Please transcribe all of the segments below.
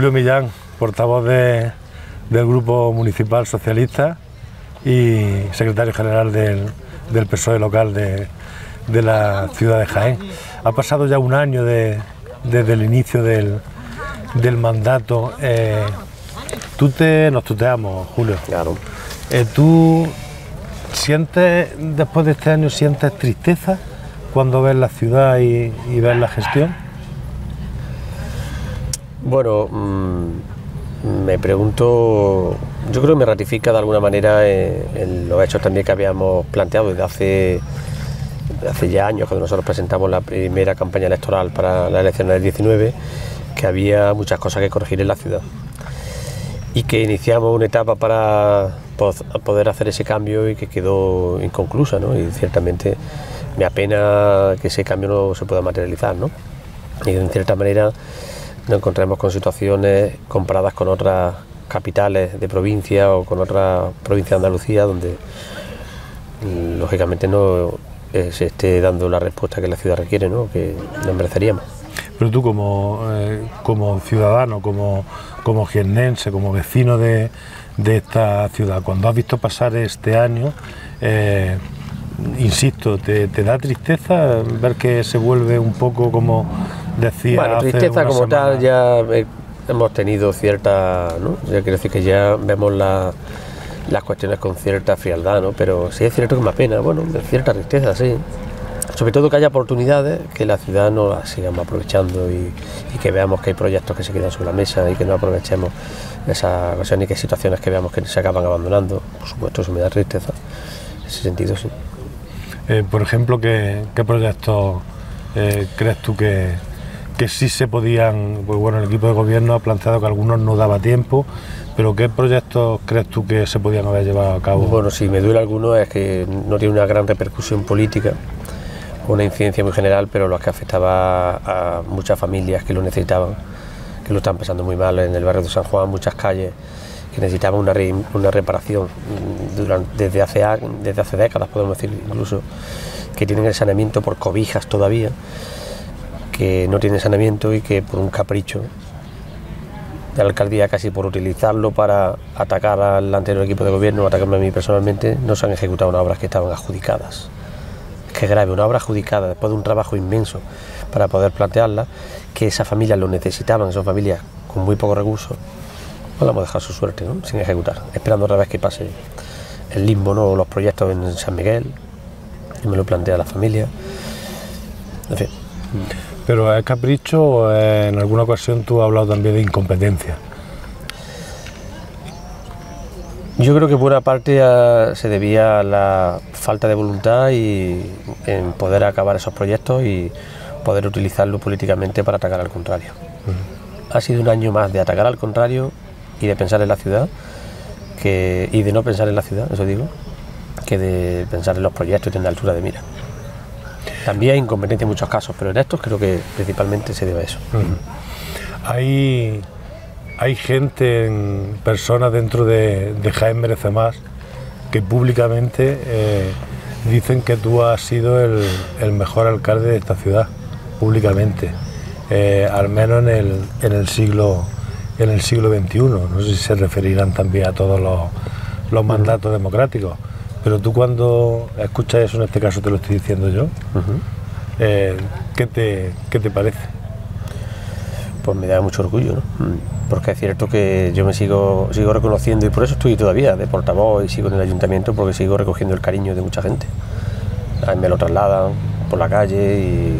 Julio Millán, portavoz del Grupo Municipal Socialista y secretario general del PSOE local de la ciudad de Jaén. Ha pasado ya un año desde el inicio del mandato. Nos tuteamos, Julio. Claro. ¿Tú sientes, después de este año, sientes tristeza cuando ves la ciudad y ves la gestión? Bueno, me pregunto, yo creo que me ratifica de alguna manera en los hechos también que habíamos planteado desde hace ya años, cuando nosotros presentamos la primera campaña electoral para las elecciones del 19, que había muchas cosas que corregir en la ciudad y que iniciamos una etapa para poder hacer ese cambio y que quedó inconclusa, ¿no? Y ciertamente me apena que ese cambio no se pueda materializar, ¿no? Y en cierta manera nos encontramos con situaciones comparadas con otras capitales de provincia o con otras provincias de Andalucía donde lógicamente no se esté dando la respuesta que la ciudad requiere, ¿no? Que nos mereceríamos. Pero tú como ciudadano, como jiennense, como vecino de esta ciudad, cuando has visto pasar este año, insisto, ¿te da tristeza ver que se vuelve un poco como decía bueno, hace tristeza una como semana? tal ya hemos tenido cierta, ¿no? Ya quiero decir que ya vemos las cuestiones con cierta frialdad, ¿no? Pero sí es cierto que me apena, bueno, cierta tristeza, sí. Sobre todo que haya oportunidades, que la ciudad no las sigamos aprovechando y que veamos que hay proyectos que se quedan sobre la mesa y que no aprovechemos esas ocasiones y que hay situaciones que veamos que se acaban abandonando. Por supuesto, eso me da tristeza. En ese sentido, sí. Por ejemplo, ¿qué proyectos crees tú que sí se podían? Pues bueno, el equipo de gobierno ha planteado que algunos no daba tiempo, pero ¿qué proyectos crees tú que se podían haber llevado a cabo? Bueno, si me duele alguno es que no tiene una gran repercusión política, una incidencia muy general, pero lo que afectaba a muchas familias que lo necesitaban, que lo están pasando muy mal en el barrio de San Juan, muchas calles que necesitaban una reparación desde hace décadas, podemos decir incluso, que tienen el saneamiento por cobijas todavía, que no tienen saneamiento y que por un capricho de la alcaldía, casi por utilizarlo para atacar al anterior equipo de gobierno, atacarme a mí personalmente, no se han ejecutado unas obras que estaban adjudicadas. Es que es grave, una obra adjudicada después de un trabajo inmenso para poder plantearla, que esas familias lo necesitaban, son familias con muy pocos recursos, no la hemos dejado su suerte, ¿no? Sin ejecutar, esperando otra vez que pase el limbo, ¿no? Los proyectos en San Miguel, y me lo plantea la familia, en fin. ¿Pero es capricho o en alguna ocasión tú has hablado también de incompetencia? Yo creo que buena parte se debía a la falta de voluntad y en poder acabar esos proyectos y poder utilizarlo políticamente para atacar al contrario. Ha sido un año más de atacar al contrario y de pensar en la ciudad, y de no pensar en la ciudad, eso digo, que de pensar en los proyectos y tener altura de mira. También hay incompetencia en muchos casos, pero en estos creo que principalmente se debe a eso. Hay gente, personas dentro de Jaén Merece Más, que públicamente dicen que tú has sido el mejor alcalde de esta ciudad, públicamente, al menos en el siglo XXI. No sé si se referirán también a todos los mandatos democráticos, pero tú cuando escuchas eso, en este caso te lo estoy diciendo yo, ¿qué te parece? Pues me da mucho orgullo, ¿no? Porque es cierto que yo me sigo reconociendo y por eso estoy todavía de portavoz y sigo en el ayuntamiento, porque sigo recogiendo el cariño de mucha gente. A mí me lo trasladan por la calle y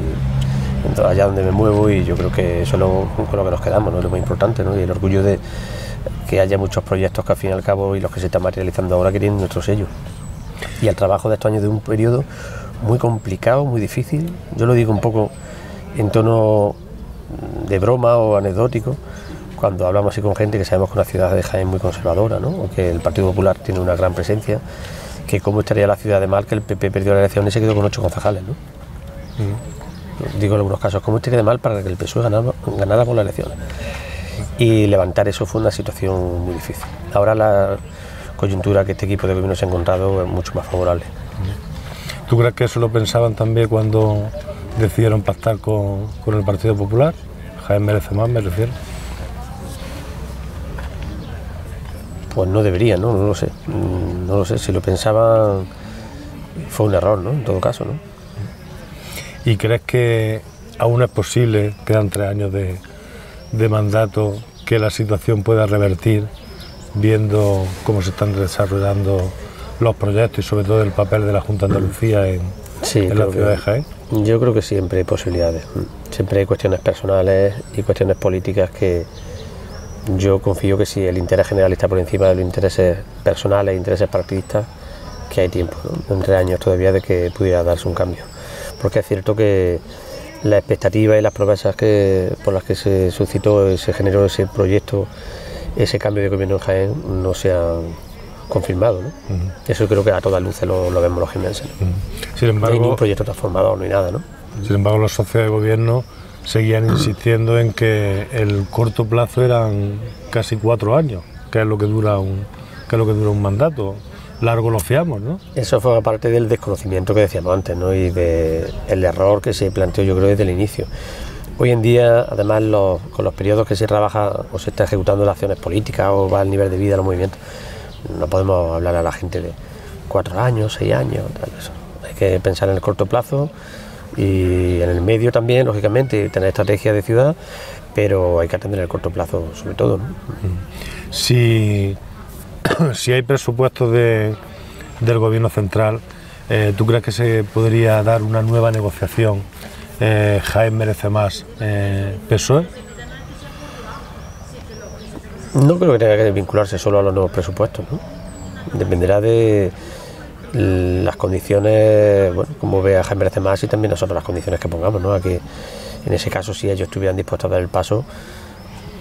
allá donde me muevo, y yo creo que eso es con lo que nos quedamos, ¿no? Es lo más importante, ¿no? Y el orgullo de que haya muchos proyectos que al fin y al cabo, y los que se están materializando ahora, que tienen nuestro sello. Y el trabajo de estos años de un periodo muy complicado, muy difícil, yo lo digo un poco en tono de broma o anecdótico, cuando hablamos así con gente que sabemos que una ciudad de Jaén es muy conservadora, ¿no? O que el Partido Popular tiene una gran presencia, que cómo estaría la ciudad de mal que el PP perdió la elección y se quedó con 8 concejales, ¿no? Digo en algunos casos, cómo estaría de mal para que el PSOE ganara por la elección. Y levantar eso fue una situación muy difícil. Ahora la coyuntura que este equipo de gobierno se ha encontrado es mucho más favorable. ¿Tú crees que eso lo pensaban también cuando decidieron pactar con el Partido Popular? Jaén Merece Más, me refiero. Pues no debería, ¿no? No lo sé. No lo sé. Si lo pensaban, fue un error, ¿no? En todo caso, ¿no? ¿Y crees que aún es posible, quedan 3 años de mandato, que la situación pueda revertir, viendo cómo se están desarrollando los proyectos y sobre todo el papel de la Junta de Andalucía en la ciudad de Jaén? Yo creo que siempre hay posibilidades. Siempre hay cuestiones personales y cuestiones políticas que yo confío que si el interés general está por encima de los intereses personales e intereses partidistas, que hay tiempo, ¿no? En 3 años todavía de que pudiera darse un cambio. Porque es cierto que la expectativa y las promesas por las que se suscitó y se generó ese proyecto, ese cambio de gobierno en Jaén, no se han confirmado, ¿no? Eso creo que a todas luces lo vemos los jienenses, ¿no? Sin embargo, no hay ningún proyecto transformador, no hay nada, ¿no? Sin embargo, los socios de gobierno seguían insistiendo en que el corto plazo eran casi 4 años, que es lo que dura un mandato. Largo lo fiamos, ¿no? Eso fue parte del desconocimiento que decíamos antes, ¿no? Y del error que se planteó, yo creo, desde el inicio. Hoy en día, además, con los periodos que se trabaja o se está ejecutando las acciones políticas o va al nivel de vida de los movimientos, no podemos hablar a la gente de 4 años, 6 años, tal, eso. Hay que pensar en el corto plazo y en el medio también, lógicamente, tener estrategia de ciudad, pero hay que atender el corto plazo sobre todo, ¿no? Si hay presupuestos del gobierno central, ¿tú crees que se podría dar una nueva negociación Jaén merece más PSOE? No creo que tenga que vincularse solo a los nuevos presupuestos, ¿no? Dependerá de las condiciones, bueno, como vea Jaén merece más y también nosotros las condiciones que pongamos, ¿no? A que en ese caso, si ellos estuvieran dispuestos a dar el paso,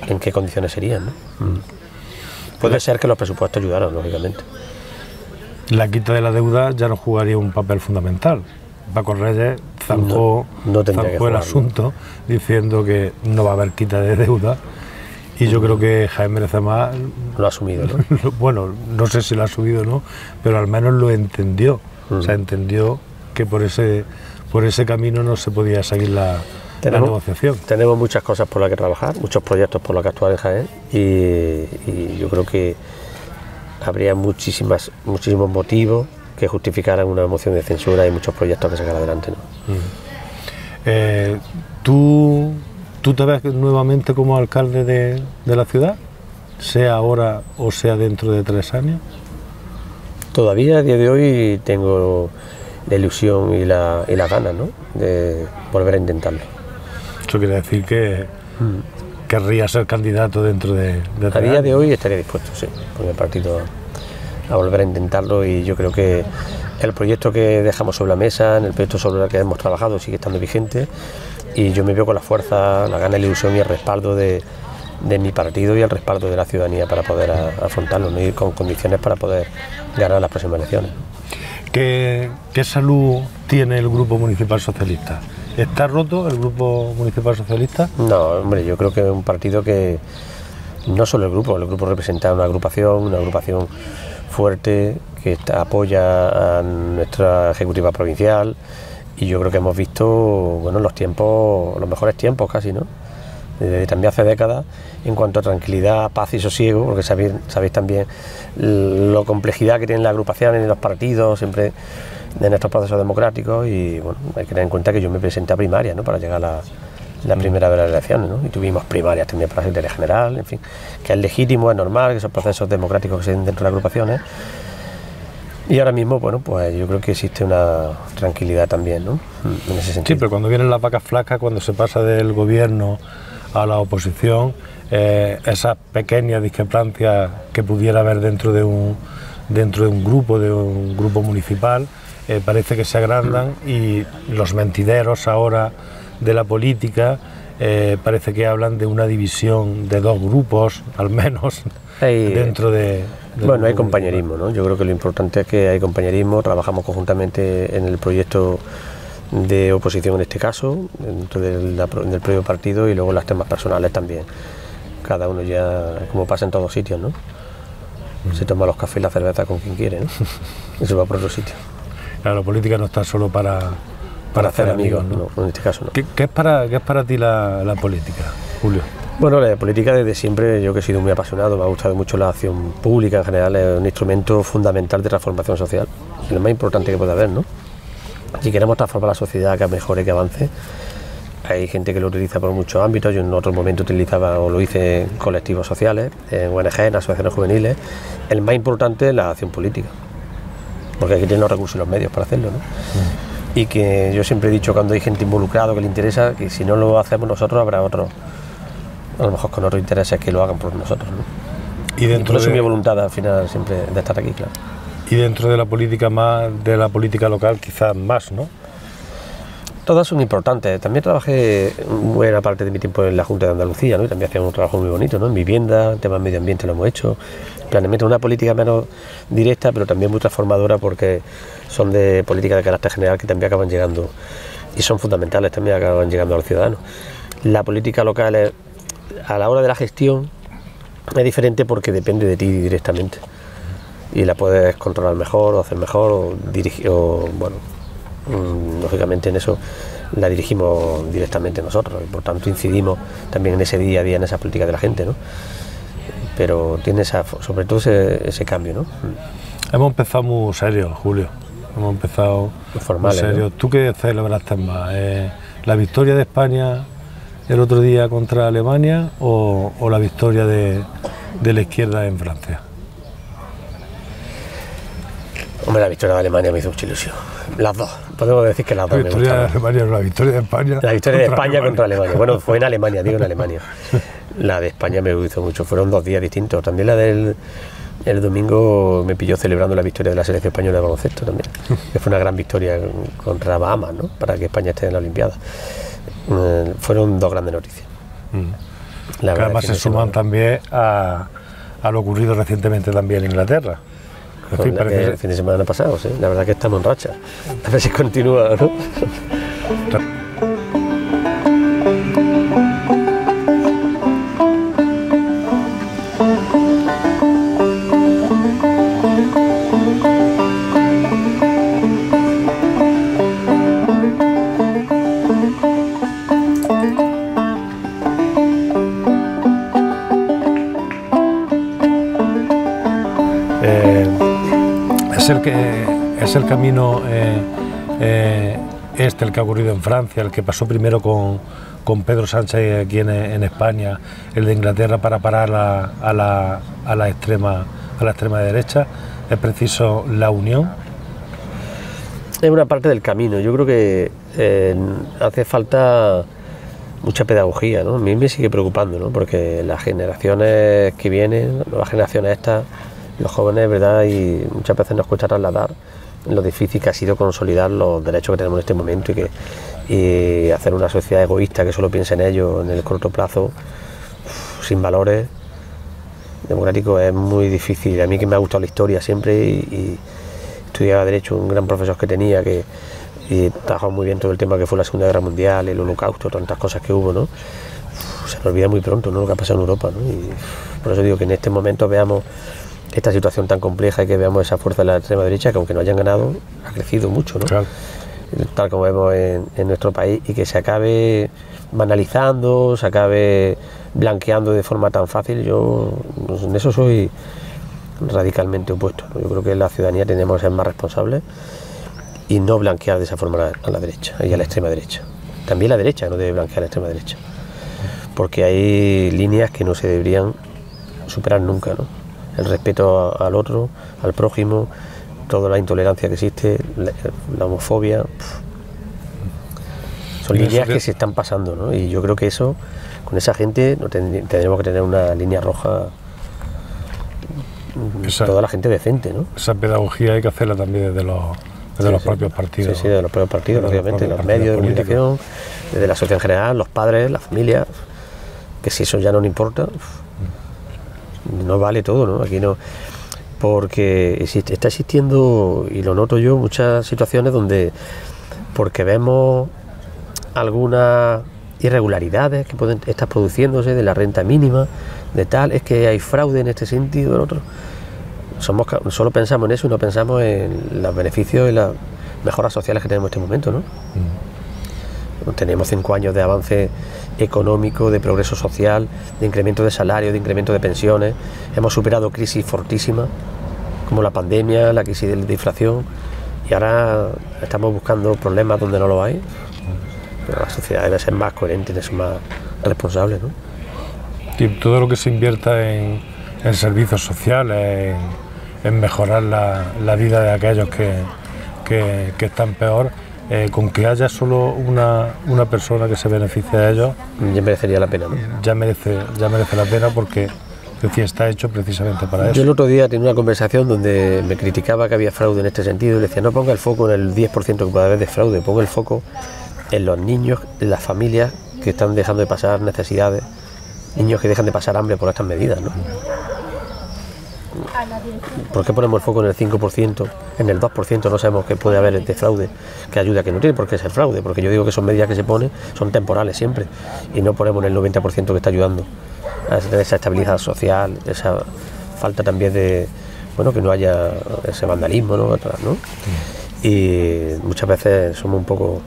¿en qué condiciones serían, no? Puede ser que los presupuestos ayudaran, lógicamente. La quita de la deuda ya no jugaría un papel fundamental. Paco Reyes zancó el asunto diciendo que no va a haber quita de deuda y yo creo que Jaén merece más. Lo ha asumido, ¿no? Bueno, no sé si lo ha asumido o no, pero al menos lo entendió. O sea, entendió que por ese camino no se podía seguir la negociación. Tenemos muchas cosas por las que trabajar, muchos proyectos por los que actuar en Jaén y yo creo que habría muchísimos motivos que justificaran una moción de censura y muchos proyectos que sacar adelante, ¿no? ¿Tú te ves nuevamente como alcalde de la ciudad? Sea ahora o sea dentro de 3 años. Todavía a día de hoy tengo la ilusión y las ganas, ¿no? De volver a intentarlo. Eso quiere decir que querría ser candidato dentro de 3 años. A día de hoy estaría dispuesto, sí, con el partido a volver a intentarlo y yo creo que el proyecto que dejamos sobre la mesa, en el proyecto sobre el que hemos trabajado sigue estando vigente y yo me veo con la fuerza, la gana, la ilusión y el respaldo de mi partido y el respaldo de la ciudadanía para poder afrontarlo, ¿no? Y con condiciones para poder ganar las próximas elecciones. ¿Qué salud tiene el Grupo Municipal Socialista? ¿Está roto el Grupo Municipal Socialista? No, hombre, yo creo que es un partido que no solo el grupo representa una agrupación fuerte que apoya a nuestra ejecutiva provincial y yo creo que hemos visto, bueno, los mejores tiempos casi, ¿no? Desde también hace décadas en cuanto a tranquilidad, paz y sosiego, porque sabéis también la complejidad que tienen las agrupaciones y los partidos siempre en estos procesos democráticos y bueno, hay que tener en cuenta que yo me presenté a primarias, ¿no? Para llegar a la primera de las elecciones, ¿no? Y tuvimos primarias también para la Secretaría General, en fin, que es legítimo, es normal, que esos procesos democráticos que se den dentro de las agrupaciones. Y ahora mismo, bueno, pues yo creo que existe una tranquilidad también, ¿no? En ese sentido. Sí, pero cuando vienen las vacas flacas, cuando se pasa del gobierno a la oposición, esas pequeñas discrepancias que pudiera haber dentro de un grupo municipal, parece que se agrandan y los mentideros ahora de la política parece que hablan de una división de 2 grupos, al menos, dentro de... Bueno, hay compañerismo, ¿no? Yo creo que lo importante es que hay compañerismo, trabajamos conjuntamente en el proyecto de oposición en este caso, dentro del propio partido y luego las temas personales también. Cada uno ya, como pasa en todos sitios, ¿no? Se toma los cafés y la cerveza con quien quiere, ¿no? Eso va por otro sitio. Claro, la política no está solo para hacer amigos, ¿no? No, en este caso no. ¿Qué es para ti la política, Julio? Bueno, la política desde siempre, yo que he sido muy apasionado, me ha gustado mucho la acción pública en general, es un instrumento fundamental de transformación social, es lo más importante que puede haber, ¿no? Si queremos transformar la sociedad, que mejore, que avance, hay gente que lo utiliza por muchos ámbitos, yo en otro momento utilizaba o lo hice en colectivos sociales, en ONG, en asociaciones juveniles, el más importante es la acción política, porque hay que tener los recursos y los medios para hacerlo, ¿no? Y que yo siempre he dicho, cuando hay gente involucrada que le interesa, que si no lo hacemos nosotros habrá otros, a lo mejor con otros intereses, que lo hagan por nosotros, ¿no? Y por eso mi voluntad al final siempre de estar aquí, claro. Y dentro de la política más, de la política local quizás más, ¿no? Todas son importantes. También trabajé buena parte de mi tiempo en la Junta de Andalucía, ¿no? Y también hacíamos un trabajo muy bonito, ¿no? En vivienda, en temas de medio ambiente lo hemos hecho. Planeamiento, una política menos directa, pero también muy transformadora, porque son de política de carácter general que también acaban llegando, y son fundamentales, también acaban llegando al ciudadano. La política local es, a la hora de la gestión, es diferente porque depende de ti directamente. Y la puedes controlar mejor, o hacer mejor, o dirigir, o bueno, lógicamente en eso la dirigimos directamente nosotros, y por tanto incidimos también en ese día a día, en esa política de la gente, ¿no? Pero tiene sobre todo ese cambio, ¿no? Hemos empezado muy serios, Julio. Hemos empezado formales, muy serios. ¿no? ¿Tú qué celebraste más? ¿La victoria de España el otro día contra Alemania o la victoria de la izquierda en Francia? Hombre, la victoria de Alemania me hizo mucha ilusión. Las dos, podemos decir que las dos. La victoria de Alemania, la victoria de España. La victoria de España contra Alemania. Bueno, fue en Alemania, digo en Alemania. La de España me hizo mucho, fueron 2 días distintos. También la del el domingo me pilló celebrando la victoria de la selección española de baloncesto también, que fue una gran victoria contra Bahamas, ¿no? Para que España esté en la Olimpiada. Fueron 2 grandes noticias. Que además se suman también a lo ocurrido recientemente también en Inglaterra. El fin de semana pasado, sí. La verdad que estamos en racha. A ver si continúa, ¿no? Es el camino el que ha ocurrido en Francia, el que pasó primero con Pedro Sánchez aquí en España, el de Inglaterra para parar a la extrema derecha. Es preciso la unión. Es una parte del camino. Yo creo que hace falta mucha pedagogía, ¿no? A mí me sigue preocupando, ¿no? Porque las generaciones que vienen, las nuevas generaciones estas, los jóvenes, ¿verdad? Y muchas veces nos cuesta trasladar lo difícil que ha sido consolidar los derechos que tenemos en este momento y hacer una sociedad egoísta que solo piensa en ellos en el corto plazo, sin valores democráticos, es muy difícil. A mí, que me ha gustado la historia siempre y estudiaba Derecho, un gran profesor que tenía y trabajaba muy bien todo el tema que fue la Segunda Guerra Mundial, el Holocausto, tantas cosas que hubo, ¿no? Se nos olvida muy pronto, ¿no? Lo que ha pasado en Europa, ¿no? Y por eso digo que en este momento veamos esta situación tan compleja y que veamos esa fuerza de la extrema derecha, que aunque no hayan ganado, ha crecido mucho, ¿no? Claro. Tal como vemos en nuestro país, y que se acabe banalizando, se acabe blanqueando de forma tan fácil. Yo en eso soy radicalmente opuesto, ¿no? Yo creo que la ciudadanía tenemos que ser más responsables y no blanquear de esa forma a la derecha y a la extrema derecha. También la derecha no debe blanquear a la extrema derecha, porque hay líneas que no se deberían superar nunca, ¿no? El respeto al otro, al prójimo, toda la intolerancia que existe, la homofobia, son líneas que se están pasando, ¿no? Y yo creo que eso, con esa gente, tendremos que tener una línea roja, toda la gente decente, ¿no? Esa pedagogía hay que hacerla también desde los propios partidos. Sí, de los propios partidos, obviamente, los medios de comunicación, desde la sociedad en general, los padres, la familia, que si eso ya no nos importa, no vale todo, ¿no? Aquí no, porque está existiendo, y lo noto yo, muchas situaciones donde, porque vemos algunas irregularidades que pueden estar produciéndose de la renta mínima, de tal, es que hay fraude en este sentido, en otro. Solo pensamos en eso y no pensamos en los beneficios y las mejoras sociales que tenemos en este momento, ¿no? Tenemos 5 años de avance económico, de progreso social, de incremento de salario, de incremento de pensiones. Hemos superado crisis fortísimas, como la pandemia, la crisis de inflación, y ahora estamos buscando problemas donde no lo hay. Pero la sociedad debe ser más coherente, debe ser más responsable, ¿no? Y todo lo que se invierta en servicios sociales, en mejorar la vida de aquellos que están peor, con que haya solo una persona que se beneficie de ellos, ya merecería la pena, ¿no? Ya merece la pena, porque está hecho precisamente para eso. Yo el otro día tenía una conversación donde me criticaba que había fraude en este sentido y le decía, no ponga el foco en el 10% que puede haber de fraude, ponga el foco en los niños, en las familias que están dejando de pasar necesidades, niños que dejan de pasar hambre por estas medidas, ¿no? ¿Por qué ponemos el foco en el 5%, en el 2% no sabemos qué puede haber de fraude que ayuda, que no tiene por qué ser fraude? Porque yo digo que son medidas que se ponen, son temporales siempre, y no ponemos en el 90% que está ayudando a esa estabilidad social, esa falta también de, bueno, que no haya ese vandalismo, ¿no? Y muchas veces somos un poco,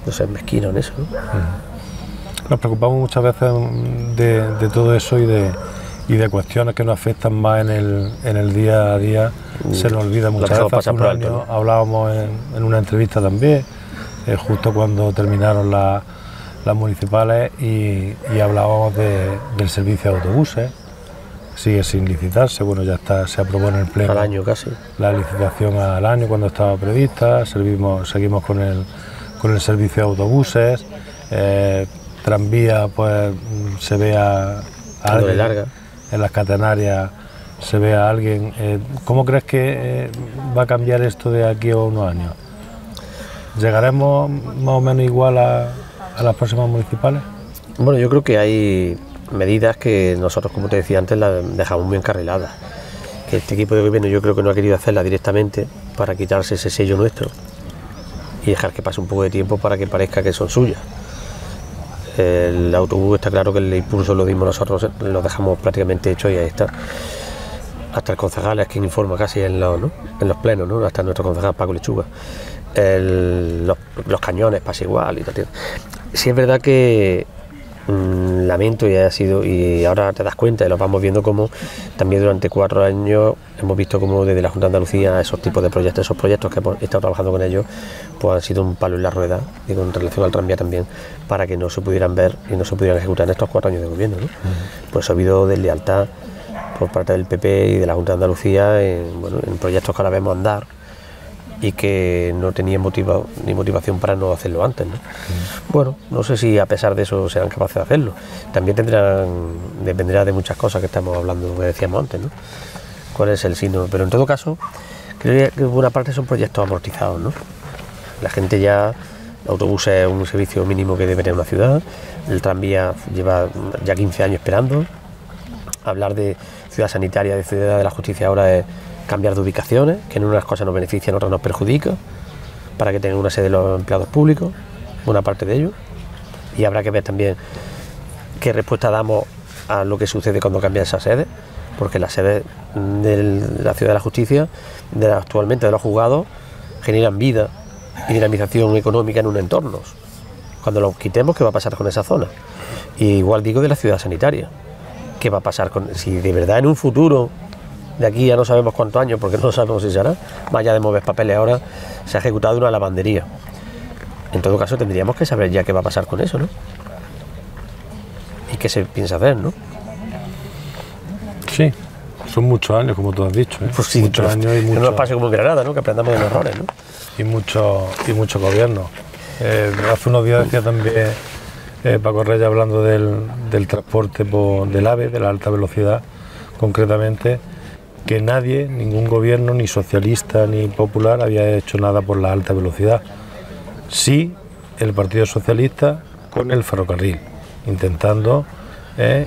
no sé, mezquinos en eso, ¿no? Nos preocupamos muchas veces de todo eso y de cuestiones que nos afectan más en el día a día. Se nos olvida muchas veces. Hace un año hablábamos en una entrevista también, justo cuando terminaron las municipales, y hablábamos del servicio de autobuses. Sigue sin licitarse, bueno, ya está, se aprobó en el pleno al año casi la licitación al año cuando estaba prevista. Seguimos con el servicio de autobuses. Tranvía, pues se ve a alguien larga. En las catenarias, se ve a alguien. ¿Cómo crees que va a cambiar esto de aquí a unos años? ¿Llegaremos más o menos igual a las próximas municipales? Bueno, yo creo que hay medidas que nosotros, como te decía antes, las dejamos muy encarriladas. Que este equipo de gobierno yo creo que no ha querido hacerlas directamente para quitarse ese sello nuestro y dejar que pase un poco de tiempo para que parezca que son suyas. El autobús está claro que el impulso lo dimos nosotros, lo dejamos prácticamente hecho y ahí está. Hasta el concejal es quien informa casi en los plenos, ¿no? Hasta nuestro concejal Paco Lechuga. Los cañones pasa igual y tal. Sí es verdad que lamento y ahora te das cuenta y lo vamos viendo como también durante 4 años hemos visto como desde la Junta de Andalucía esos tipos de proyectos, esos proyectos que hemos estado trabajando con ellos, pues han sido un palo en la rueda, digo, en relación al tranvía también, para que no se pudieran ver y no se pudieran ejecutar en estos 4 años de gobierno, ¿no? Pues ha habido deslealtad por parte del PP y de la Junta de Andalucía en proyectos que ahora vemos andar y que no tenían ni motivación para no hacerlo antes, ¿no? Bueno, no sé si a pesar de eso serán capaces de hacerlo. También dependerá de muchas cosas que estamos hablando, que decíamos antes, ¿no? Cuál es el signo, pero en todo caso creo que buena parte son proyectos amortizados, ¿no? La gente ya, el autobús es un servicio mínimo que debe tener una ciudad, el tranvía lleva ya 15 años esperando. Hablar de ciudad sanitaria, de ciudad de la justicia ahora es cambiar de ubicaciones, que en unas cosas nos beneficia, en otras nos perjudica, para que tengan una sede de los empleados públicos, una parte de ellos, y habrá que ver también qué respuesta damos a lo que sucede cuando cambia esa sede, porque las sedes de la Ciudad de la Justicia, actualmente de los juzgados, generan vida y dinamización económica en un entorno. Cuando los quitemos, ¿qué va a pasar con esa zona? Y igual digo de la ciudad sanitaria, ¿qué va a pasar si de verdad en un futuro, de aquí ya no sabemos cuántos años, porque no sabemos si se hará, más allá de mover papeles ahora, se ha ejecutado una lavandería? En todo caso tendríamos que saber ya qué va a pasar con eso, ¿no? Y qué se piensa hacer, ¿no? Sí, son muchos años, como tú has dicho, ¿eh? Pues sí, muchos años y no nos pase como en Granada, ¿no? Que aprendamos de los errores, ¿no? Y muchos gobiernos. Hace unos días decía también Paco Reyes, hablando del transporte del AVE, de la alta velocidad, concretamente, que nadie, ningún gobierno, ni socialista ni popular, había hecho nada por la alta velocidad. Sí, el Partido Socialista con el ferrocarril, intentando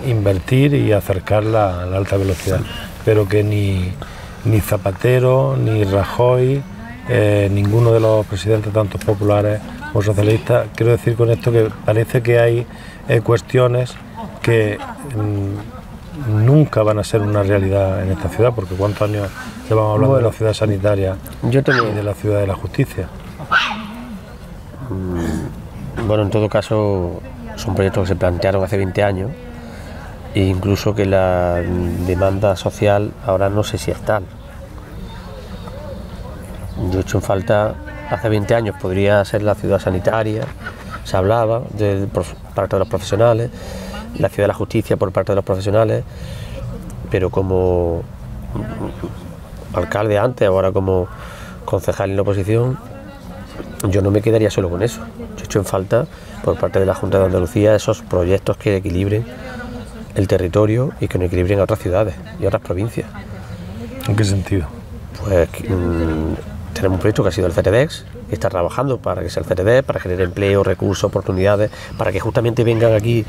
invertir y acercar la alta velocidad, pero que ni Zapatero, ni Rajoy, ninguno de los presidentes, tanto populares como socialistas. Quiero decir con esto que parece que hay cuestiones que nunca van a ser una realidad en esta ciudad, porque ¿cuántos años llevamos hablando de la ciudad sanitaria y de la ciudad de la justicia? Bueno, en todo caso, son proyectos que se plantearon hace 20 años e incluso que la demanda social ahora no sé si es tal. Yo he hecho en falta, hace 20 años podría ser la ciudad sanitaria, se hablaba por parte de los profesionales, la ciudad de la justicia por parte de los profesionales, pero como alcalde antes, ahora como concejal en la oposición, yo no me quedaría solo con eso. Yo he hecho en falta por parte de la Junta de Andalucía esos proyectos que equilibren el territorio y que no equilibren a otras ciudades y a otras provincias. ¿En qué sentido? Pues tenemos un proyecto que ha sido el CETEDEX, que está trabajando para que sea el CETEDEX, para generar empleo, recursos, oportunidades, para que justamente vengan aquí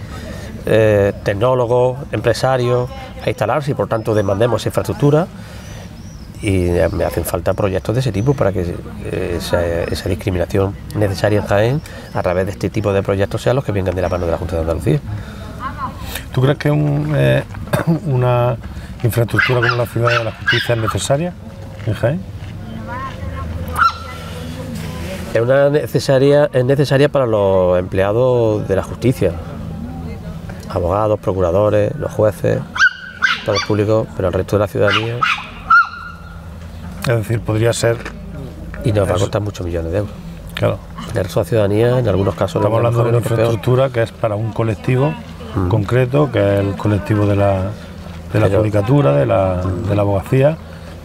tecnólogos, empresarios a instalarse y por tanto demandemos esa infraestructura. Y me hacen falta proyectos de ese tipo para que esa discriminación necesaria en Jaén a través de este tipo de proyectos sean los que vengan de la mano de la Junta de Andalucía. ¿Tú crees que una infraestructura como la Ciudad de la Justicia es necesaria en Jaén? Es necesaria para los empleados de la justicia, abogados, procuradores, los jueces, todo el público, pero el resto de la ciudadanía. Es decir, podría ser... Y nos va a costar muchos millones de euros. Claro. El resto de la ciudadanía, en algunos casos... Estamos hablando de una infraestructura que es para un colectivo concreto, que es el colectivo de la judicatura, de la abogacía,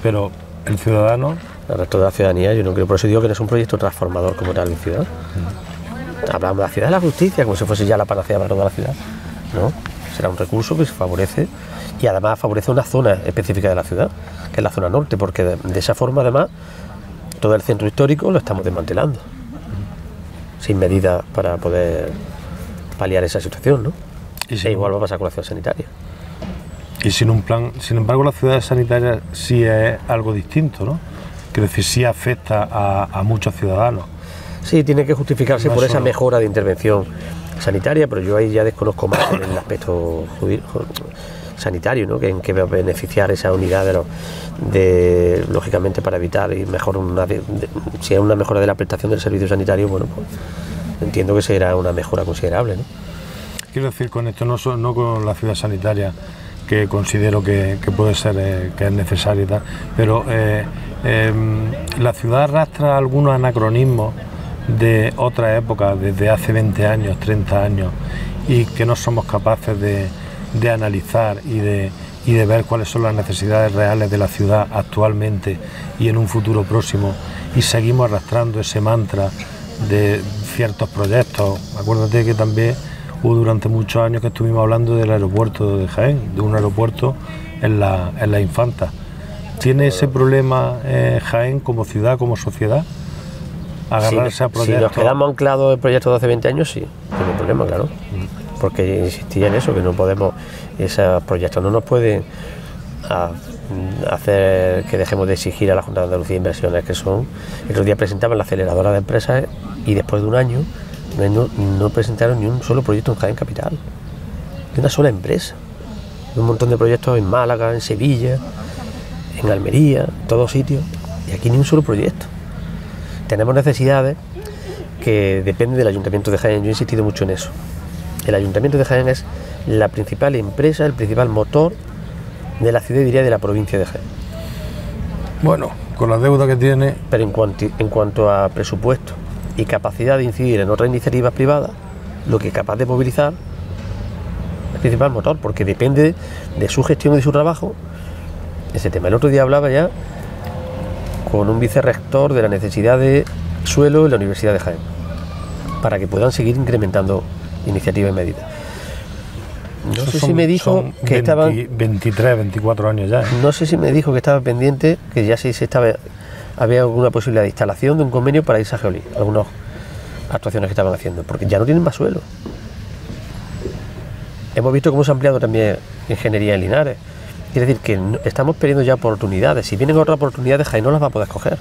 pero el ciudadano... El resto de la ciudadanía, yo no creo, por eso digo que no es un proyecto transformador como tal en ciudad. Hablamos de la ciudad de la justicia, como si fuese ya la panacea para toda la ciudad. No, será un recurso que se favorece y además favorece una zona específica de la ciudad, que es la zona norte, porque de esa forma además todo el centro histórico lo estamos desmantelando, sin medidas para poder paliar esa situación, ¿no? Y igual va a pasar con la ciudad sanitaria. Y sin un plan, sin embargo la ciudad sanitaria sí es algo distinto, ¿no? Quiero decir, sí afecta a muchos ciudadanos. Sí, tiene que justificarse por esa mejora de intervención sanitaria, pero yo ahí ya desconozco más en el aspecto sanitario, ¿no? Que en qué va a beneficiar esa unidad lógicamente para evitar y mejor si es una mejora de la prestación del servicio sanitario, bueno, pues entiendo que será una mejora considerable, ¿no? Quiero decir con esto no con la ciudad sanitaria, que considero que puede ser que es necesaria y tal, pero la ciudad arrastra algunos anacronismos de otras épocas, desde hace 20 años, 30 años, y que no somos capaces de analizar y de ver cuáles son las necesidades reales de la ciudad actualmente y en un futuro próximo, y seguimos arrastrando ese mantra de ciertos proyectos. Acuérdate que también hubo durante muchos años que estuvimos hablando del aeropuerto de Jaén, de un aeropuerto en la Infanta. ¿Tiene ese problema Jaén como ciudad, como sociedad? Agarrarse a proyectos. Si nos quedamos anclados en proyectos de hace 20 años, sí, tiene un problema, claro. Porque insistía en eso, que no podemos, esos proyectos no nos pueden hacer que dejemos de exigir a la Junta de Andalucía inversiones que son. El otro día presentaban la aceleradora de empresas y después de un año no presentaron ni un solo proyecto en Jaén Capital, de una sola empresa. Un montón de proyectos en Málaga, en Sevilla, en Almería, en todos sitios, y aquí ni un solo proyecto. Tenemos necesidades que dependen del Ayuntamiento de Jaén. Yo he insistido mucho en eso. El Ayuntamiento de Jaén es la principal empresa, el principal motor de la ciudad y diría de la provincia de Jaén. Bueno, con la deuda que tiene... Pero en cuanto a presupuesto y capacidad de incidir en otras iniciativas privadas, lo que es capaz de movilizar es el principal motor, porque depende de su gestión y de su trabajo ese tema. El otro día hablaba ya con un vicerrector de la necesidad de suelo en la Universidad de Jaén, para que puedan seguir incrementando iniciativas y medidas. No sé si me dijo que estaban 23, 24 años ya. No sé si me dijo que estaba pendiente, que ya había alguna posibilidad de instalación de un convenio para irse a Geolí, algunas actuaciones que estaban haciendo, porque ya no tienen más suelo. Hemos visto cómo se ha ampliado también ingeniería en Linares. Quiere decir que estamos perdiendo ya oportunidades. Si vienen otras oportunidades, Jaén no las va a poder coger,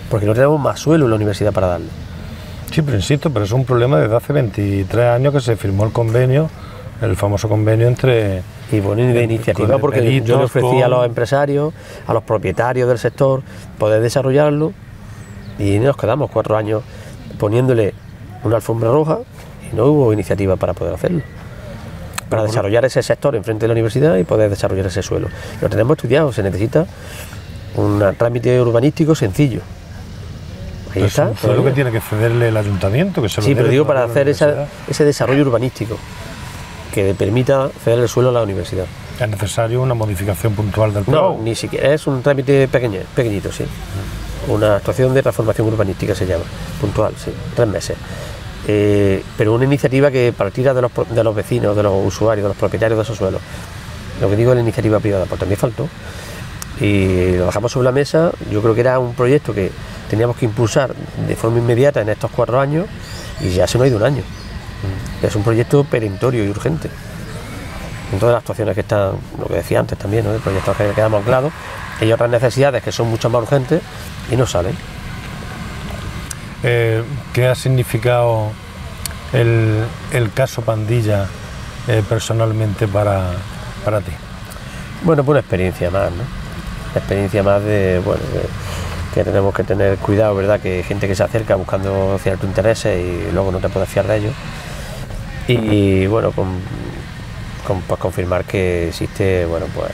porque no tenemos más suelo en la universidad para darle. Sí, pero insisto, pero es un problema desde hace 23 años que se firmó el convenio, el famoso convenio entre... Y bueno, de iniciativa, porque yo le ofrecía a los empresarios, a los propietarios del sector, poder desarrollarlo, y nos quedamos 4 años poniéndole una alfombra roja y no hubo iniciativa para poder hacerlo. Para desarrollar ese sector enfrente de la universidad y poder desarrollar ese suelo. Lo tenemos estudiado, se necesita un trámite urbanístico sencillo. Ahí está. Eso es lo que tiene que cederle el ayuntamiento, que se lo Sí, pero debe digo para la hacer universidad. ese desarrollo urbanístico que permita ceder el suelo a la universidad. Es necesario una modificación puntual del plan. No, ni siquiera, es un trámite pequeñito, sí. Una actuación de transformación urbanística se llama, puntual, sí, 3 meses. Pero una iniciativa que partiera de los vecinos, de los usuarios, de los propietarios de esos suelos. Lo que digo es la iniciativa privada, pues también faltó. Y lo dejamos sobre la mesa. Yo creo que era un proyecto que teníamos que impulsar de forma inmediata en estos 4 años y ya se nos ha ido un año. Es un proyecto perentorio y urgente. En todas las actuaciones que están, lo que decía antes también, ¿no? El proyecto que quedamos anclados, hay otras necesidades que son mucho más urgentes y no salen. ¿Qué ha significado el caso Pandilla personalmente para ti? Bueno, pues una experiencia más, ¿no? Experiencia más de, bueno, que tenemos que tener cuidado, ¿verdad? Que hay gente que se acerca buscando ciertos intereses y luego no te puedes fiar de ellos. Y bueno, pues confirmar que existe, bueno, pues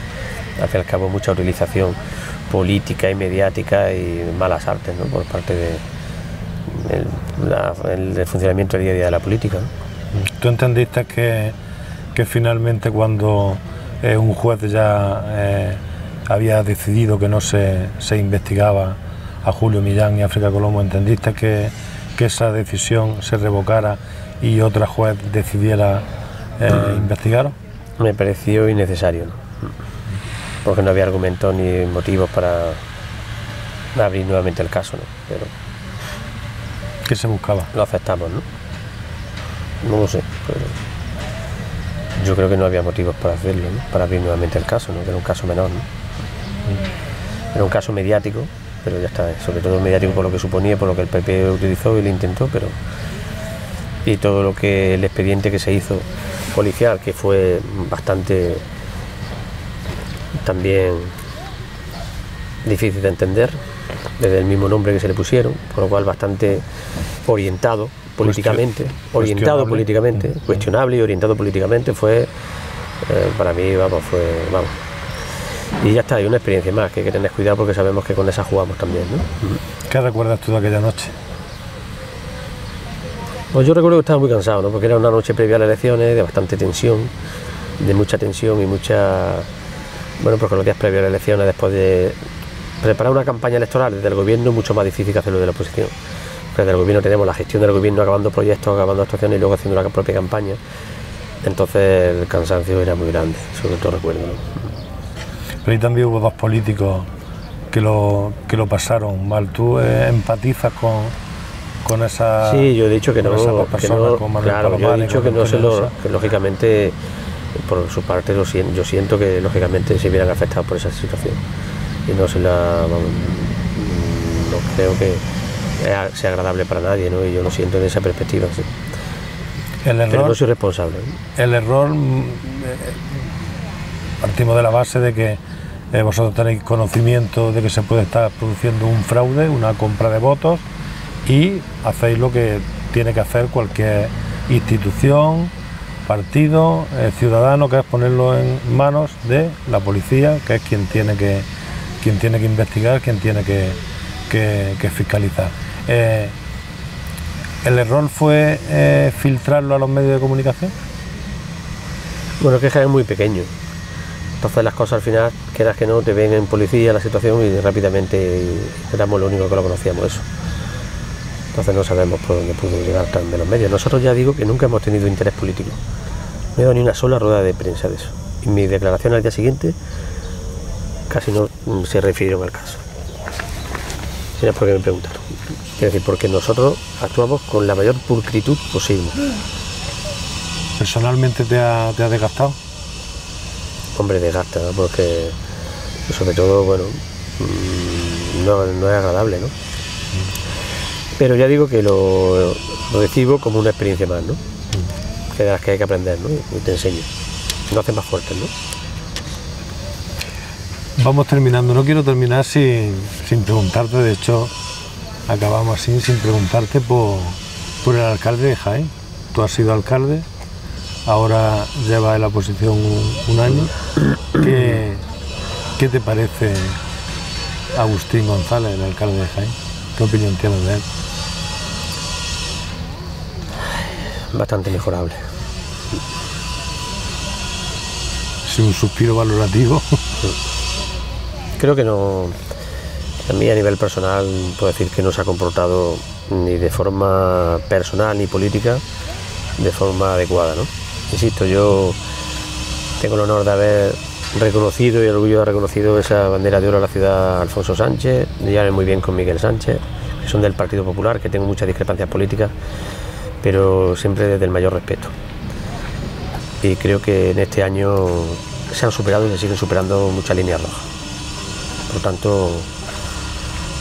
al fin y al cabo mucha utilización política y mediática y malas artes, ¿no? Por parte del funcionamiento del día a día de la política, ¿no? ¿Tú entendiste que finalmente cuando un juez ya había decidido que no se investigaba a Julio Millán y África Colomo, entendiste que esa decisión se revocara y otra juez decidiera investigar? Me pareció innecesario, ¿no? Porque no había argumentos ni motivos para abrir nuevamente el caso, ¿no? Pero ¿qué se buscaba? lo aceptamos, ¿no? No lo sé, pero yo creo que no había motivos para hacerlo, ¿no? Para abrir nuevamente el caso, ¿no? Que era un caso menor, ¿no? Era un caso mediático, pero ya está, sobre todo mediático por lo que suponía, por lo que el PP utilizó y lo intentó, pero y todo lo que el expediente que se hizo policial, que fue bastante también difícil de entender, desde el mismo nombre que se le pusieron, por lo cual bastante orientado políticamente, cuestionable y orientado políticamente, fue para mí, vamos. Y ya está, hay una experiencia más, que hay que tener cuidado porque sabemos que con esa jugamos también, ¿no? ¿Qué recuerdas tú de aquella noche? Pues yo recuerdo que estaba muy cansado, ¿no? Porque era una noche previa a las elecciones, de bastante tensión, de mucha tensión y mucha... Bueno, porque los días previos a las elecciones, después de preparar una campaña electoral desde el gobierno, es mucho más difícil que hacerlo de la oposición. Porque desde el gobierno tenemos la gestión del gobierno, acabando proyectos, acabando actuaciones y luego haciendo la propia campaña. Entonces el cansancio era muy grande, sobre todo recuerdo, ¿no? Pero ahí también hubo 2 políticos que lo pasaron mal. ¿Tú empatizas con esa? Sí, yo he dicho que no, claro, yo he dicho que no se lo, que lógicamente por su parte yo siento que lógicamente se vieran afectados por esa situación y no creo que sea agradable para nadie, ¿no? Y yo lo siento en esa perspectiva, sí. Pero no soy responsable, ¿no? El error, partimos de la base de que vosotros tenéis conocimiento de que se puede estar produciendo un fraude, una compra de votos, y hacéis lo que tiene que hacer cualquier institución, partido, ciudadano, que es ponerlo en manos de la policía, que es quien tiene que investigar, quien tiene que fiscalizar. ¿El error fue filtrarlo a los medios de comunicación? Bueno, que es muy pequeño. Entonces las cosas al final, quieras que no, te ven en policía la situación y rápidamente éramos lo único que lo conocíamos, eso. Entonces no sabemos por dónde pudo llegar tan de los medios. Nosotros ya digo que nunca hemos tenido interés político. No he dado ni una sola rueda de prensa de eso. Y mi declaración al día siguiente casi no se refirieron al caso. Si no es porque me preguntaron. Quiero decir, porque nosotros actuamos con la mayor pulcritud posible. ¿Personalmente te ha desgastado? Hombre, desgasta, ¿no? Porque sobre todo, bueno, no es agradable, ¿no? Pero ya digo que lo recibo como una experiencia más, ¿no? Que de las que hay que aprender, ¿no? Y te enseño. No hace más fuertes, ¿no? Vamos terminando. No quiero terminar sin preguntarte, de hecho, acabamos así, sin preguntarte por por el alcalde de Jaén. Tú has sido alcalde, ahora llevas en la posición un año. ¿Qué te parece Agustín González, el alcalde de Jaén? ¿Qué opinión tienes de él? Bastante mejorable. ¿Es un suspiro valorativo? Creo que no. A mí, a nivel personal, puedo decir que no se ha comportado ni de forma personal ni política de forma adecuada, ¿no? Insisto, yo tengo el honor de haber reconocido y el orgullo de haber reconocido esa bandera de oro a la ciudad Alfonso Sánchez, de llevarme muy bien con Miguel Sánchez, que son del Partido Popular, que tengo muchas discrepancias políticas, pero siempre desde el mayor respeto. Y creo que en este año se han superado y se siguen superando muchas líneas rojas. Por lo tanto,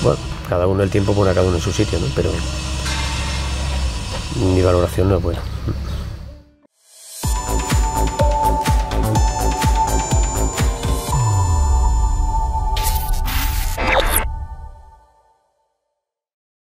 bueno, cada uno el tiempo pone a cada uno en su sitio, ¿no? Pero mi valoración no es buena.